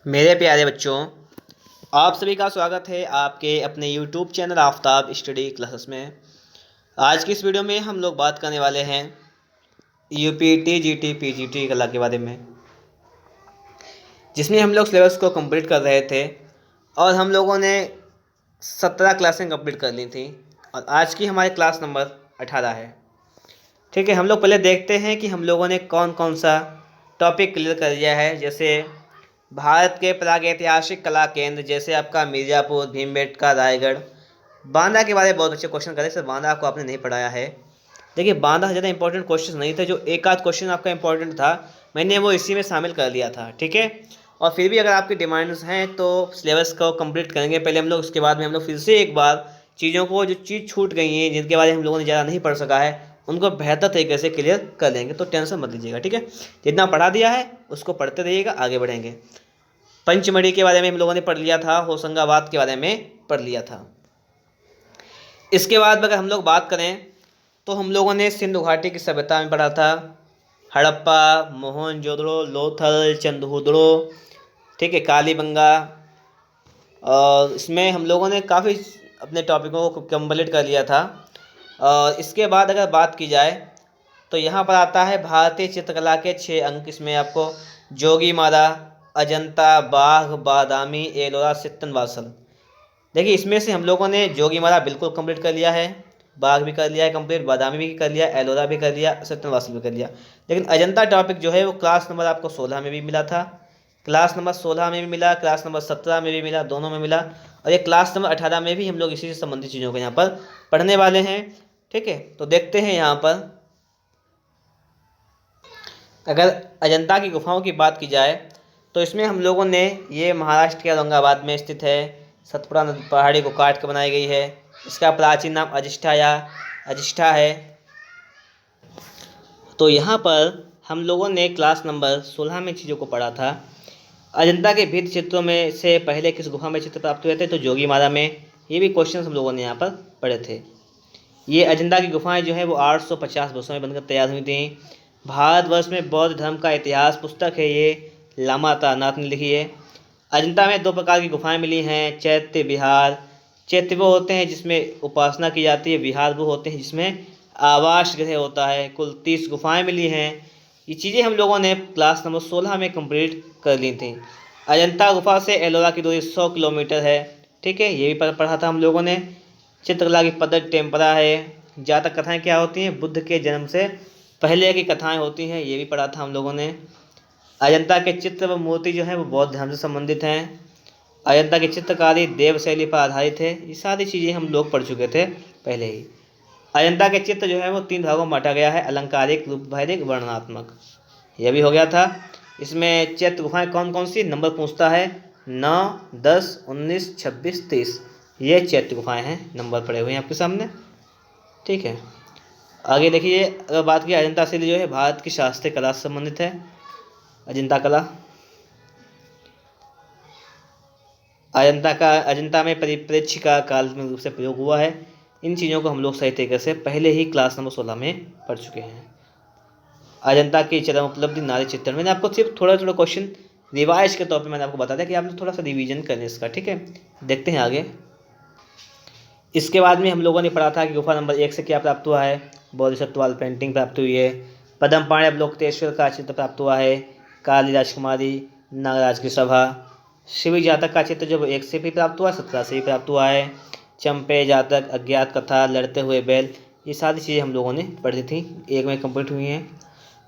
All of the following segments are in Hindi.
मेरे प्यारे बच्चों, आप सभी का स्वागत है आपके अपने YouTube channel Aftab study classes में। आज की इस वीडियो में हम लोग बात करने वाले हैं यूपी जीटी पीजीटी कला के बारे में, जिसमें हम लोग सिलेबस को कंप्लीट कर रहे थे और हम लोगों ने 17 क्लासें कंप्लीट कर ली थी और आज की हमारी क्लास नंबर 18 है। ठीक है, हम लोग पहले देखते हैं कि हम लोगों ने कौन कौन सा टॉपिक क्लियर कर लिया है। जैसे भारत के प्रागैतिहासिक कला केंद्र, जैसे आपका मिर्ज़ापुर, भीमबेटका, रायगढ़। बांदा के बारे में बहुत अच्छे क्वेश्चन करे सर, बांदा आपको आपने नहीं पढ़ाया है। देखिए, बांदा ज़्यादा इंपॉर्टेंट क्वेश्चन नहीं थे, जो एक आध क्वेश्चन आपका इंपॉर्टेंट था मैंने वो इसी में शामिल कर लिया था। ठीक है, और फिर भी अगर आपकी डिमांड्स हैं तो सिलेबस को कंप्लीट करेंगे पहले हम लोग, उसके बाद में हम लोग फिर से एक बार चीज़ों को, जो चीज़ छूट गई हैं, जिनके बारे में हम लोगों ने ज़्यादा नहीं पढ़ सका है, उनको बेहतर तरीके से क्लियर कर लेंगे। तो टेंशन मत लीजिएगा। ठीक है, जितना पढ़ा दिया है उसको पढ़ते रहिएगा, आगे बढ़ेंगे। पंचमढ़ी के बारे में हम लोगों ने पढ़ लिया था, होशंगाबाद के बारे में पढ़ लिया था। इसके बाद अगर हम लोग बात करें तो हम लोगों ने सिंधु घाटी की सभ्यता में पढ़ा था, हड़प्पा, मोहनजोदड़ो, लोथल, चंदहुदड़ो, ठीक है, कालीबंगा। और इसमें हम लोगों ने काफ़ी अपने टॉपिकों को कंप्लीट कर लिया था। और इसके बाद अगर बात की जाए तो यहाँ पर आता है भारतीय चित्रकला के 6 अंक। इसमें आपको जोगीमारा, अजंता, बाघ, बादामी, एलोरा, सित्तनवासल। देखिए, इसमें से हम लोगों ने जोगीमारा बिल्कुल कंप्लीट कर लिया है, बाघ भी कर लिया है कंप्लीट, बादामी भी कर लिया, एलोरा भी कर लिया, सित्तनवासल भी कर लिया। लेकिन अजंता टॉपिक जो है वो क्लास नंबर आपको 16 में भी मिला था, क्लास नंबर 16 में भी मिला, क्लास नंबर 17 में भी मिला, दोनों में मिला। और ये क्लास नंबर 18 में भी हम लोग इसी से संबंधित चीज़ों को यहाँ पर पढ़ने वाले हैं। ठीक है, तो देखते हैं यहाँ पर अगर अजंता की गुफाओं की बात की जाए तो इसमें हम लोगों ने, ये महाराष्ट्र के औरंगाबाद में स्थित है, सतपुड़ा पहाड़ी को काट कर बनाई गई है। इसका प्राचीन नाम अजिष्ठा या अजिष्ठा है। तो यहाँ पर हम लोगों ने क्लास नंबर 16 में चीज़ों को पढ़ा था। अजंता के भित्ति चित्रों में से पहले किस गुफा में चित्र प्राप्त हुए थे? तो जोगीमारा में। ये भी क्वेश्चन हम लोगों ने यहाँ पर पढ़े थे। ये अजंता की गुफाएं जो है वो 850 वर्षों में बनकर तैयार हुई थी। भारतवर्ष में बौद्ध धर्म का इतिहास पुस्तक है, ये लामा तारनाथ ने लिखी है। अजंता में 2 प्रकार की गुफाएं मिली हैं, चैत्य विहार। चैत्य वो होते हैं जिसमें उपासना की जाती है, विहार वो होते हैं जिसमें आवास गृह होता है। कुल 30 गुफाएं मिली हैं। ये चीज़ें हम लोगों ने क्लास नंबर 16 में कंप्लीट कर ली थी। अजंता गुफा से एलोरा की दूरी 100 किलोमीटर है। ठीक है, ये भी पढ़ा था हम लोगों ने। चित्रकला की पद्धति टेम्परा है। जातक कथाएं क्या होती हैं? बुद्ध के जन्म से पहले की कथाएं होती हैं, ये भी पढ़ा था हम लोगों ने। अजंता के चित्र व मूर्ति जो है वो बौद्ध धर्म से संबंधित हैं। अजंता की चित्रकारी देव शैली पर आधारित है। ये सारी चीज़ें हम लोग पढ़ चुके थे पहले ही। अजंता के चित्र जो है वो 3 भागों में बांटा गया है, अलंकारिक, रूपभैरिक, वर्णनात्मक। यह भी हो गया था। इसमें चैत्य गुफाएं कौन कौन सी? नंबर पूछता है, 9, 10, 19, 26, 30। ये चैत्य गुफाएं हैं, नंबर पड़े हुए हैं आपके सामने। ठीक है, आगे देखिए, अगर बात की अजंता शैली जो है भारत की शास्त्रीय कला से संबंधित है। अजंता कला, अजंता में परिप्रेक्ष्य का काल में रूप से प्रयोग हुआ है। इन चीज़ों को हम लोग सही तरीके से पहले ही क्लास नंबर 16 में पढ़ चुके हैं। अजंता की चरम उपलब्धि नारी चित्रण, मैंने आपको सिर्फ थोड़ा थोड़ा क्वेश्चन रिवाइज के तौर पे मैंने आपको बता दिया कि आपने थोड़ा सा रिवीजन करें इसका। ठीक है, देखते हैं आगे। इसके बाद में हम लोगों ने पढ़ा था कि गुफा नंबर 1 से क्या प्राप्त हुआ है? बोधिसत्व वाल पेंटिंग प्राप्त हुई है। पद्म पाणि अवलोकितेश्वर का चित्र प्राप्त हुआ है। काली राजकुमारी, नागराज की सभा। शिवी जातक का चित्र जो 1 से भी प्राप्त हुआ, 17 से भी प्राप्त हुआ है। चंपे जातक, अज्ञात कथा, लड़ते हुए बैल, ये सारी चीज़ें हम लोगों ने पढ़ी थी, 1 में कंप्लीट हुई हैं।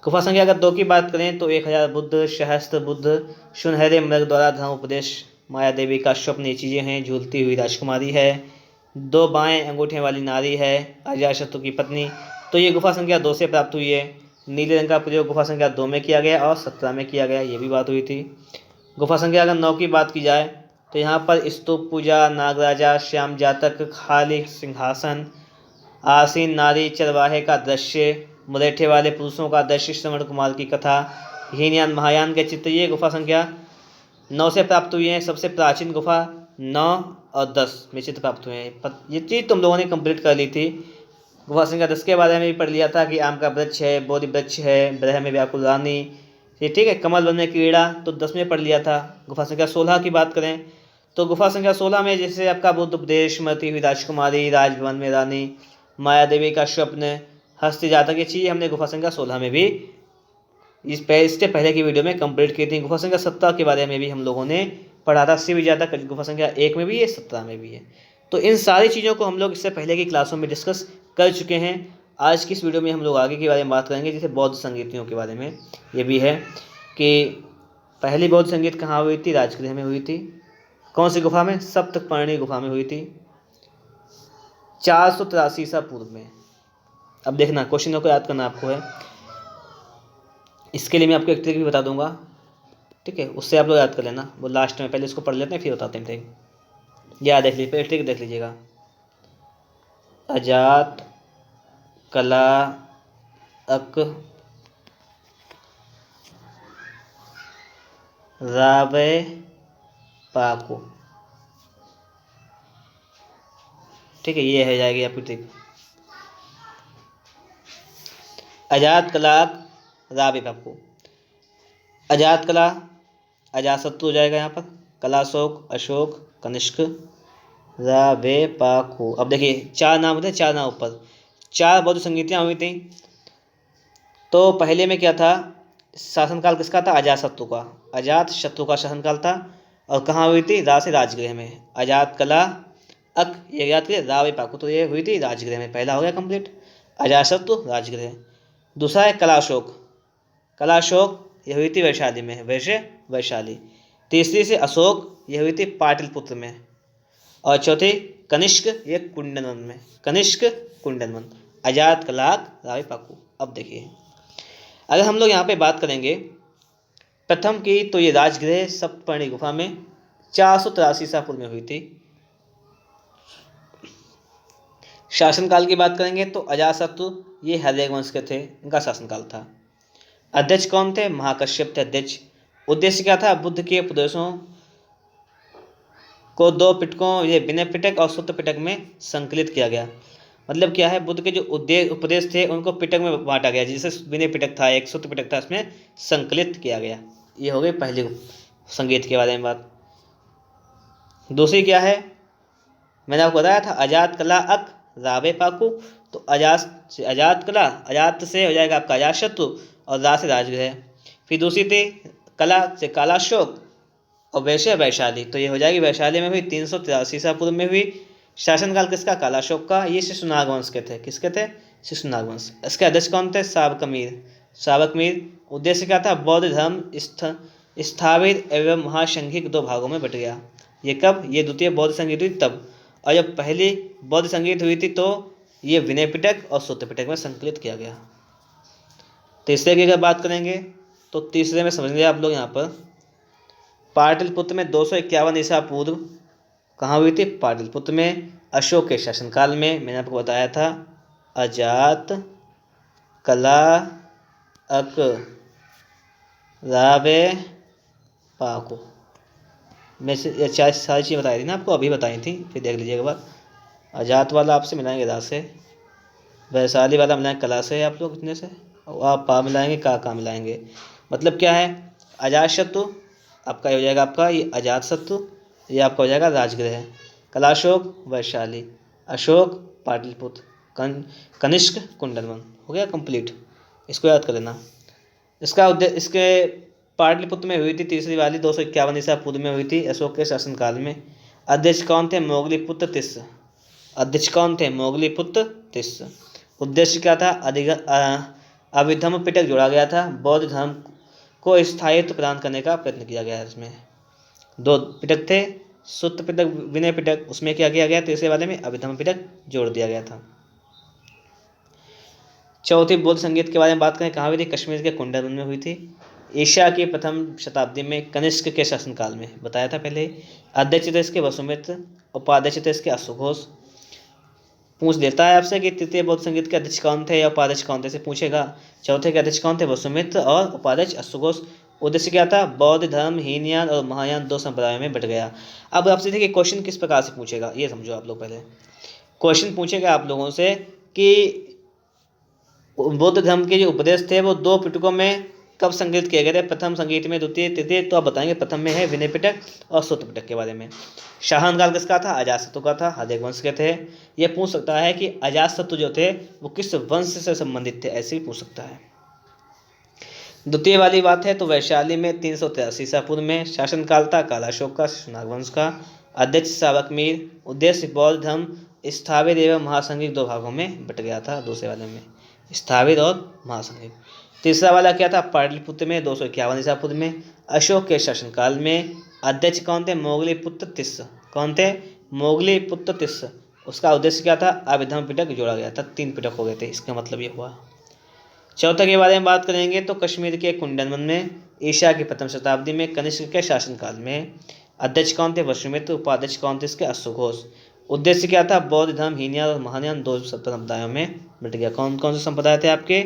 गुफा संख्या अगर 2 की बात करें तो 1000 बुद्ध, सहस्त्र बुद्ध, सुनहरे मृग द्वारा धर्म उपदेश, माया देवी का स्वप्न, ये चीज़ें हैं। झूलती हुई राजकुमारी है। 2 बाएं अंगूठे वाली नारी है, अजातशत्रु की पत्नी। तो ये गुफा संख्या 2 से प्राप्त हुई है। नीले रंग का प्रयोग गुफा संख्या 2 में किया गया और 17 में किया गया, ये भी बात हुई थी। गुफा संख्या अगर 9 की बात की जाए तो यहाँ पर स्तूप पूजा, नागराजा, श्याम जातक, खाली सिंहासन, आसीन नारी, चरवाहे का दृश्य, मुरेठे वाले पुरुषों का दृश्य, श्रवण कुमार की कथा, हीनयान महायान के चित्र, ये गुफा संख्या 9 से प्राप्त हुई हैं। सबसे प्राचीन गुफा 9 और 10 में चित्र प्राप्त हुए हैं। ये चीज़ तुम लोगों ने कंप्लीट कर ली थी। गुफा संख्या 10 के बारे में भी पढ़ लिया था कि आम का वृक्ष है, बोधि वृक्ष है, ब्रह में व्याकुल रानी, ये ठीक है। कमल वन में कीड़ा तो 10 में पढ़ लिया था। गुफा संख्या 16 की बात करें तो गुफा संख्या 16 में जैसे आपका बुद्ध उपदेश, मरती हुई राजकुमारी, राजभवन में रानी, माया देवी का स्वप्न, हस्ती जातक, ये चीज़ हमने गुफा संख्या 16 में भी इससे पहले की वीडियो में कंप्लीट की थी। गुफा संख्या 17 के बारे में भी हम लोगों ने पढ़ा था। शिव जातक गुफा संख्या 1 में भी है, 17 में भी है। तो इन सारी चीज़ों को हम लोग इससे पहले की क्लासों में डिस्कस कर चुके हैं। आज की इस वीडियो में हम लोग आगे के बारे में बात करेंगे, जैसे बौद्ध संगीतियों के बारे में। ये भी है कि पहली बौद्ध संगीत कहाँ हुई थी? राजगृह में हुई थी। कौन सी गुफा में? सप्तपर्णी गुफा में हुई थी 483 ईसा पूर्व में। अब देखना, क्वेश्चनों को याद करना आपको है। इसके लिए मैं आपको एक ट्रिक भी बता दूंगा, ठीक है, उससे आप लोग याद कर लेना। वो लास्ट में, पहले इसको पढ़ लेते हैं फिर बताते हैं ट्रिक। याद देख लीजिए, पहले ट्रिक देख लीजिएगा। अजात कला अक रावे पाको, ठीक है, ये है जाएगी आपकी ट्रिक। अजात कला रावे पाको, अजात कला अजातशत्रु हो जाएगा यहाँ पर, कलाशोक अशोक कनिष्क रावे पाको। अब देखिए 4 नाम होते हैं, 4 नाम ऊपर, 4 बौद्ध संगीतियाँ हुई थी। तो पहले में क्या था? शासनकाल किसका था? अजातशत्रु का। अजात शत्रु का शासनकाल था। और कहाँ हुई थी? से राजगृह में। अजात कला अक, ये याद करिए, रावे पाकु, तो ये हुई थी राजगृह में। पहला हो गया कंप्लीट, अजातशत्रु राजगृह। दूसरा है कलाशोक, कलाशोक ये हुई थी वैशाली में, वैशाली। तीसरी से अशोक, ये हुई थी पाटलिपुत्र में। और चौथी कनिष्क, ये कुंडनवन में, कनिष्क कुंडनवन। अजात कलाक रावे पाकु। अब देखिए, अगर हम लोग यहाँ पे बात करेंगे प्रथम की, तो ये राजगृह सप्तपर्णी गुफा में 483 ईसा पूर्व में हुई थी। शासनकाल की बात करेंगे तो अजातशत्रु ये हर्यक वंश के थे, इनका शासनकाल था। अध्यक्ष कौन थे? महाकश्यप थे अध्यक्ष। उद्देश्य क्या था? बुद्ध के उपदेशों को 2 पिटकों, ये विनय पिटक और सूत्र पिटक में संकलित किया गया। मतलब क्या है? बुद्ध के जो उपदेश थे उनको पिटक में बांटा गया, जैसे विनय पिटक था, एक सूत्र पिटक था, इसमें संकलित किया गया। ये हो गई पहली संगीत के बारे में बात। दूसरी क्या है? मैंने आपको बताया था, अजात कला अक रावे पाकु। तो अजात कला, अजात से हो जाएगा आपका अजातशत्रु और रा से राजगृह। फिर दूसरी थी कला से कालाशोक और वैशाली, तो ये हो जाएगी वैशाली में हुई 383 ईसा पूर्व में हुई। शासनकाल किसका? कालाशोक का। ये शिशुनाग वंश के थे। किसके थे? शिशुनाग वंश। इसके अध्यक्ष कौन थे? सावक मीर। उद्देश्य क्या था? बौद्ध धर्म स्थापित एवं महासंघिक 2 भागों में बट गया। ये कब? ये द्वितीय बौद्ध संगीत हुई तब। और जब पहली बौद्ध संगीत हुई थी तो ये विनय पिटक और सूत्र पिटक में संकलित किया गया। तीसरे की अगर बात करेंगे तो तीसरे में समझ लिया आप लोग, यहाँ पर पाटलिपुत्र में 251 ईसा पूर्व कहाँ हुई थी? पाटलिपुत्र में, अशोक के शासनकाल में। मैंने आपको बताया था अजात कला अक रावे पाको। मैं ये 4 सारी चीज़ें बताई थी ना आपको, अभी बताई थी, फिर देख लीजिएगा बात। अजात वाला आपसे मिलाएंगे रा से, वैशाली वाला मिलाएंगे कला से, आप लोग इतने से, और आप पा मिलाएंगे का मिलाएंगे। मतलब क्या है? अजातशत्रु आपका हो जाएगा आपका ये अजातशत्रु, ये आपका हो जाएगा राजगृह। कलाशोक वैशाली, अशोक पाटलिपुत्र, कनिष्क कुंडनवन। हो गया कंप्लीट, इसको याद कर लेना। इसका उद्देश्य, इसके पाटलिपुत्र में हुई थी तीसरी वाली 251 ईसा पूर्व में हुई थी, अशोक के शासनकाल में। अध्यक्ष कौन थे? मोगलीपुत्र तिस्स। अध्यक्ष कौन थे? मोगलीपुत्र तिस्स। उद्देश्य क्या था? अभिधम पिटक जोड़ा गया था, बौद्ध धर्म को स्थायित्व प्रदान करने का प्रयत्न किया गया। इसमें 2 पिटक थे, सूत्र पिटक, विनय पिटक, उसमें क्या किया गया? तीसरे वाले में अभिधम पिटक जोड़ दिया गया था। चौथी बौद्ध संगीत के बारे में बात करें, कहाँ हुई थी? कश्मीर के कुंडनवन में हुई थी, एशिया की प्रथम शताब्दी में, कनिष्क के शासनकाल में। बताया था पहले। अध्यक्ष थे इसके वसुमित्र, उपाध्यक्ष थे इसके अश्वघोष। पूछ देता है आपसे कि तृतीय बौद्ध संगीत के अध्यक्ष कौन थे या उपाध्यक्ष कौन थे, से पूछेगा। चौथे के अध्यक्ष कौन थे? वसुमित्र और उपाध्यक्ष अश्वघोष। उद्देश्य क्या था? बौद्ध धर्म हीनयान और महायान 2 संप्रदायों में बट गया। अब आपसे देखिए क्वेश्चन किस प्रकार से पूछेगा, ये समझो आप लोग। पहले क्वेश्चन पूछेगा आप लोगों से कि बौद्ध धर्म के जो उपदेश थे वो 2 पिटकों में कब संगीत किए गए थे? प्रथम संगीत में, द्वितीय, तृतीय, तो आप बताएंगे प्रथम में है विनय पिटक और सूत्र पिटक के बारे में। शासन काल किसका था? अजातशत्रु का था, हर्यक वंश के थे। ये पूछ सकता है कि अजातशत्रु जो थे वो किस वंश से संबंधित थे, ऐसे ही पूछ सकता है। द्वितीय वाली बात है तो वैशाली में 383 ईसा पूर्व में शासनकाल था काला अशोक का, शिशुनाग वंश का। अध्यक्ष शावक मीर। उद्देश्य बौद्ध धर्म स्थाविर एवं महासंघिक दो भागों में बट गया था, दूसरे वाले में स्थाविर और महासंघिक। तीसरा वाला क्या था? पाटलिपुत्र में 251 ईसा पूर्व में अशोक के शासनकाल में। अध्यक्ष कौन थे? मोगली पुत्र तिस्स। कौन थे? मोगली पुत्र तिस्स। उसका उद्देश्य क्या था? अभिधर्म पिटक जोड़ा गया था, 3 पिटक हो गए थे, इसका मतलब ये हुआ। चौथा के बारे में बात करेंगे तो कश्मीर के कुंडनवन में ईसा की प्रथम शताब्दी में कनिष्क के शासनकाल में। अध्यक्ष कौन थे? वसुमित्र। उपाध्यक्ष कौन थे इसके? अश्वघोष। उद्देश्य क्या था? बौद्ध धर्म हीनयान और महायान 2 संप्रदायों में बट गया। कौन कौन से संप्रदाय थे आपके?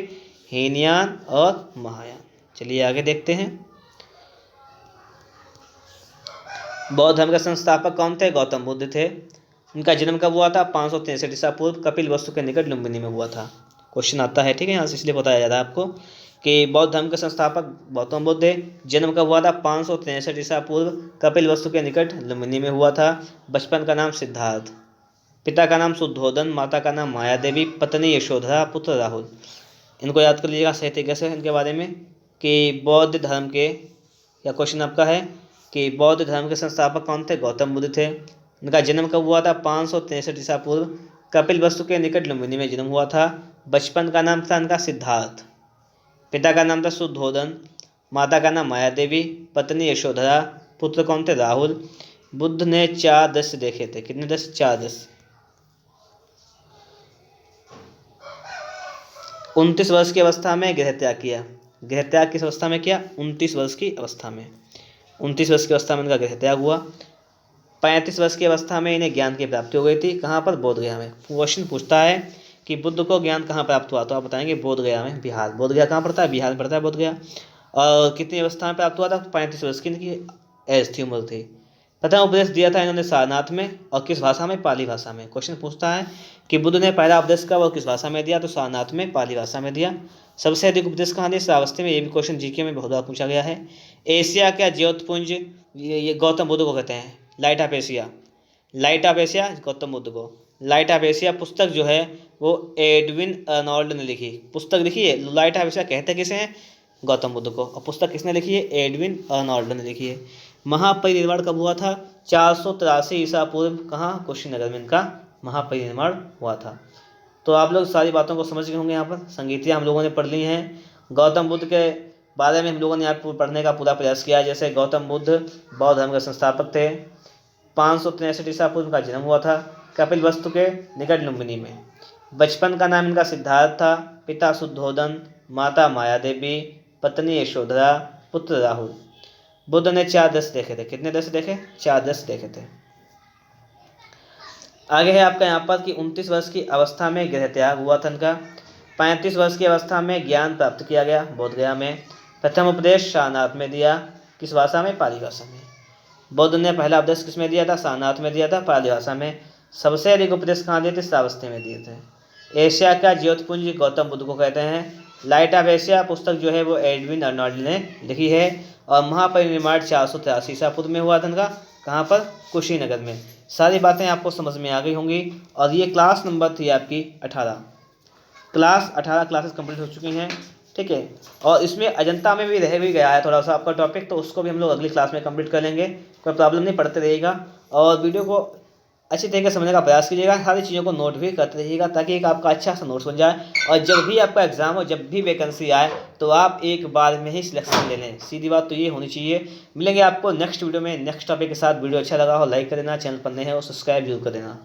हीनयान और महायान। चलिए आगे देखते हैं। बौद्ध धर्म के संस्थापक कौन थे? गौतम बुद्ध थे। इनका जन्म कब हुआ था? 563 ईसा पूर्व कपिल वस्तु के निकट लुम्बिनी में हुआ था। क्वेश्चन आता है, ठीक है, यहाँ से इसलिए बताया जा रहा है आपको कि बौद्ध धर्म के संस्थापक गौतम बुद्ध थे। जन्म कब हुआ था? 563 ईसा पूर्व कपिल वस्तु के निकट लुम्बिनी में हुआ था। बचपन का नाम सिद्धार्थ, पिता का नाम शुद्धोदन, माता का नाम माया देवी, पत्नी यशोधरा, पुत्र राहुल। इनको याद कर लीजिएगा सही तरीके से इनके बारे में कि बौद्ध धर्म के, या क्वेश्चन आपका है कि बौद्ध धर्म के संस्थापक कौन थे? गौतम बुद्ध थे। इनका जन्म कब हुआ था? 563 ईसा पूर्व कपिल वस्तु के निकट लुम्बिनी में जन्म हुआ था। बचपन का नाम था इनका सिद्धार्थ, पिता का नाम था शुद्धोदन, माता का नाम माया देवी, पत्नी यशोधरा, पुत्र कौन थे? राहुल। बुद्ध ने 4 दृश्य देखे थे। कितने दृश्य? 4 दृश्य। 29 वर्ष की अवस्था में गृह त्याग किया। गृह त्याग किस अवस्था में किया? 29 वर्ष की अवस्था में। 29 वर्ष की अवस्था में इनका गृह त्याग हुआ। 35 वर्ष की अवस्था में इन्हें ज्ञान की प्राप्ति हो गई थी। कहाँ पर? बोधगया में। क्वेश्चन पूछता है कि बुद्ध को ज्ञान कहाँ प्राप्त हुआ, तो आप बताएंगे बोधगया में, बिहार। बोधगया कहाँ पड़ता है? बिहार में पड़ता है बोधगया। और कितनी अवस्था में प्राप्त हुआ था? 35 वर्ष की इनकी एज थी, उम्र थी। प्रथम उपदेश दिया था इन्होंने सारनाथ में, और किस भाषा में? पाली भाषा में। क्वेश्चन पूछता है कि बुद्ध ने पहला उपदेश कब और किस भाषा में दिया, तो सारनाथ में, पाली भाषा में दिया। सबसे अधिक उपदेश कहाँ दिया? श्रावस्ती में। ये भी क्वेश्चन जीके में बहुत बार पूछा गया है। एशिया का ज्योतपुंज, ये गौतम बुद्ध को कहते हैं, light of Asia. Light of Asia Gautam Buddha को। लाइट ऑफ एशिया पुस्तक जो है वो एडविन अर्नोल्ड ने लिखी। पुस्तक लिखी है लाइट ऑफ एशिया, कहते किसे हैं? गौतम बुद्ध को। और पुस्तक किसने लिखी है? एडविन अर्नोल्ड ने लिखी है। महापरिनिर्वाण कब हुआ था? 483 ईसा पूर्व। कहाँ? कुशीनगर में इनका महापरिनिर्वाण हुआ था। तो आप लोग सारी बातों को समझ गए होंगे। यहाँ पर संगीतियाँ हम लोगों ने पढ़ ली हैं। गौतम बुद्ध के बारे में हम लोगों ने यहाँ पढ़ने का पूरा प्रयास किया। जैसे गौतम बुद्ध बौद्ध धर्म के संस्थापक थे। 563 ईसा पूर्व का जन्म हुआ था कपिल वस्तु के निकट लुम्बिनी में। बचपन का नाम इनका सिद्धार्थ था, पिता शुद्धोदन, माता माया देवी, पत्नी यशोधरा, पुत्र राहुल। बुद्ध ने 4 दृश्य देखे थे। कितने दृश्य देखे? 4 दृश्य देखे थे। आगे है आपका यहाँ पर कि 29 वर्ष की अवस्था में गृह त्याग हुआ था इनका। 35 वर्ष की अवस्था में ज्ञान प्राप्त किया गया बोधगया में। प्रथम उपदेश सारनाथ में दिया। किस भाषा में? पाली भाषा में। बुद्ध ने पहला उपदेश किस में दिया था? सारनाथ में दिया था, पाली भाषा में। सबसे अधिक उपदेश कहाँ दिए थे? श्रावस्ती में दिए थे। एशिया का ज्योतपुंज गौतम बुद्ध को कहते हैं। लाइट ऑफ एशिया पुस्तक जो है वो एडविन अर्नोल्ड ने लिखी है। और महापरिनिर्वाण 483 ईसा पूर्व में हुआ था इनका। कहाँ पर? कुशीनगर में। सारी बातें आपको समझ में आ गई होंगी। और ये क्लास नंबर थी आपकी 18। क्लास 18 क्लासेस कंप्लीट हो चुकी हैं, ठीक है। और इसमें अजंता में भी रह भी गया है थोड़ा सा आपका टॉपिक, तो उसको भी हम लोग अगली क्लास में कंप्लीट कर लेंगे। कोई प्रॉब्लम नहीं, पढ़ते रहिएगा और वीडियो को अच्छी तरीके से समझने का प्रयास कीजिएगा। सारी चीज़ों को नोट भी करते रहिएगा ताकि एक आपका अच्छा सा नोट्स बन जाए। और जब भी आपका एग्जाम हो, जब भी वैकेंसी आए, तो आप एक बार में ही सिलेक्शन ले लें। सीधी बात तो ये होनी चाहिए। मिलेंगे आपको नेक्स्ट वीडियो में नेक्स्ट टॉपिक के साथ। वीडियो अच्छा लगा हो लाइक कर देना, चैनल पर नए हो सब्सक्राइब जरूर कर देना।